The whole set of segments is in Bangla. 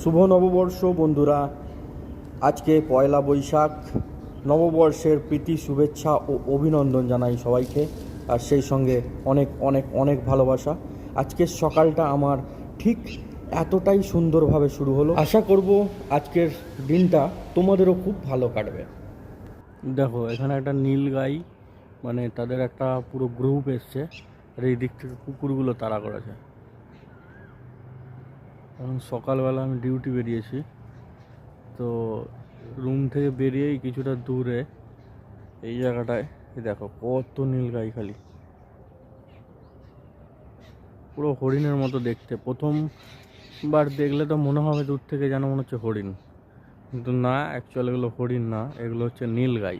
শুভ নববর্ষ বন্ধুরা। আজকে পয়লা বৈশাখ। নববর্ষের প্রীতি শুভেচ্ছা ও অভিনন্দন জানাই সবাইকে, আর সেই সঙ্গে অনেক অনেক অনেক ভালোবাসা। আজকের সকালটা আমার ঠিক এতটাই সুন্দরভাবে শুরু হলো। আশা করব আজকের দিনটা তোমাদেরও খুব ভালো কাটবে। দেখো এখানে একটা নীল গাই, মানে তাদের একটা পুরো গ্রুপ এসছে, আর এই দিক থেকে কুকুরগুলো তাড়া করেছে। এখন সকালবেলা আমি ডিউটি বেরিয়েছি, তো রুম থেকে বেরিয়েই কিছুটা দূরে এই জায়গাটায় দেখো কত নীলগাই, খালি পুরো হরিণের মতো দেখতে। প্রথমবার দেখলে তো মনে হবে দূর থেকে যেন মনে হচ্ছে হরিণ, কিন্তু না, অ্যাকচুয়ালি এগুলো হরিণ না, এগুলো হচ্ছে নীলগাই।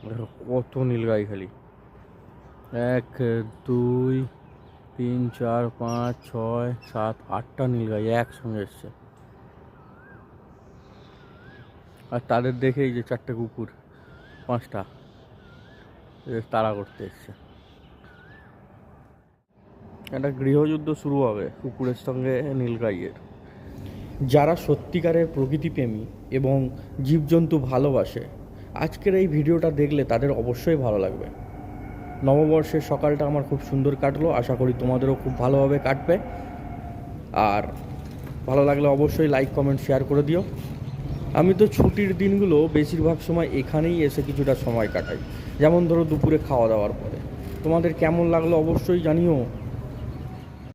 দেখো কত নীলগাই, খালি 1 2 3 4 5 6 7 8টা নীলগাই একসঙ্গে এসছে। আর তাদের দেখেই যে 4টে কুকুর 5টা তাড়া করতে এসছে। একটা গৃহযুদ্ধ শুরু হবে কুকুরের সঙ্গে নীলগাইয়ের। যারা সত্যিকারের প্রকৃতিপ্রেমী এবং জীবজন্তু ভালোবাসে, আজকের এই ভিডিওটা দেখলে তাদের অবশ্যই ভালো লাগবে। নববর্ষের সকালটা আমার খুব সুন্দর কাটলো, আশা করি তোমাদেরও খুব ভালোভাবে কাটবে। আর ভালো লাগলে অবশ্যই লাইক কমেন্ট শেয়ার করে দিও। আমি তো ছুটির দিনগুলো বেশিরভাগ সময় এখানেই এসে কিছুটা সময় কাটাই, যেমন ধরো দুপুরে খাওয়া দাওয়ার পরে। তোমাদের কেমন লাগলো অবশ্যই জানিও।